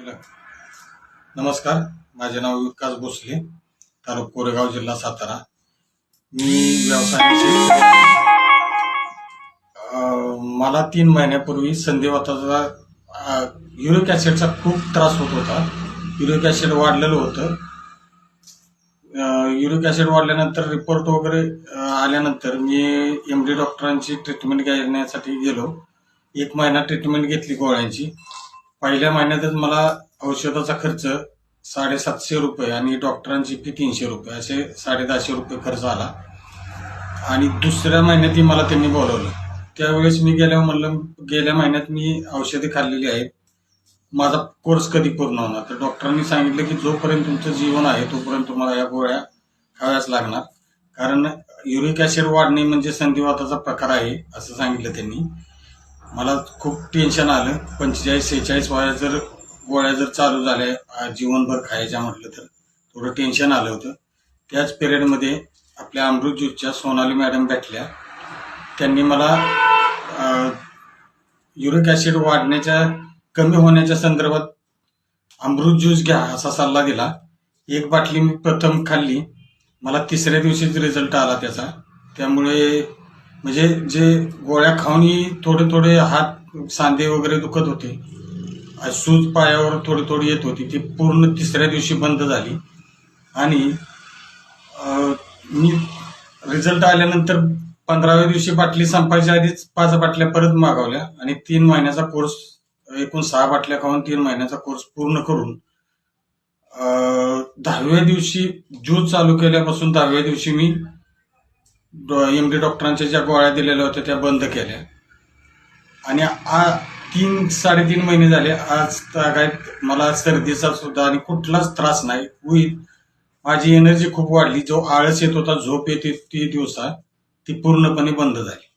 केलं. नमस्कार, माझे नाव विकास भोसले, तालुका कोरेगाव, जिल्हा सातारा. मी व्यवसायाचे मला 3 महिन्यापूर्वी संधिवाताचा युरिक ॲसिडचा खूप त्रास होत होता. युरिक ॲसिड वाढलेलं होतं. युरिक ॲसिड वाढल्यानंतर रिपोर्ट वगैरे आल्यानंतर मी MD डॉक्टरांची ट्रीटमेंट घेण्यासाठी गेलो. 1 महिना ट्रीटमेंट घेतली गोळ्यांची. पहिल्या महिन्यातच मला औषधाचा खर्च 750 रुपये आणि डॉक्टरांची फी 300 रुपये असे 150 रुपये खर्च आला. आणि दुसऱ्या महिन्यातही मला त्यांनी बोलवलं. त्यावेळेस मी गेल्या महिन्यात मी औषधे खाल्लेली आहेत, माझा कोर्स कधी पूर्ण होणार. तर डॉक्टरांनी सांगितलं की जोपर्यंत तुमचं जीवन आहे तोपर्यंत तुम्हाला या गोळ्या खाव्याच लागणार, कारण युरिक ॲसिड वाढणे म्हणजे संधिवाताचा प्रकार आहे असं सांगितलं त्यांनी. मला खूप टेन्शन आलं. 45-46 वयात जर गोळ्या जर चालू झाल्या जीवनभर खायच्या म्हटलं तर थोडं टेन्शन आलं होतं. त्याच पिरियडमध्ये आपल्या अमृत ज्यूसच्या सोनाली मॅडम भेटल्या. त्यांनी मला युरिक ॲसिड कमी होण्याच्या संदर्भात अमृत ज्यूस घ्या असा सल्ला दिला. 1 बाटली मी प्रथम खाल्ली. मला 3ऱ्या दिवशीच रिझल्ट आला त्याचा. त्यामुळे म्हणजे जे गोळ्या खाऊनही थोडे हात सांधे वगैरे दुखत होते, सूज पायावर थोडी येत होती, ती पूर्ण 3ऱ्या दिवशी बंद झाली. आणि मी रिझल्ट आल्यानंतर 15व्या दिवशी बाटली संपायच्या आधीच 5 बाटल्या परत मागवल्या आणि 3 महिन्याचा कोर्स, एकूण 6 बाटल्या खाऊन 3 महिन्याचा कोर्स पूर्ण करून 10व्या दिवशी ज्यूस चालू केल्यापासून 10व्या दिवशी मी MD डॉक्टरांच्या ज्या गोळ्या दिलेल्या होत्या त्या बंद केल्या. आणि 3-3.5 महिने झाले. आज तागायत मला सर्दीचा सुद्धा आणि कुठलाच त्रास नाही. माझी एनर्जी खूप वाढली. जो आळस येत होता, झोप येते ती दिवसा, ती पूर्णपणे बंद झाली.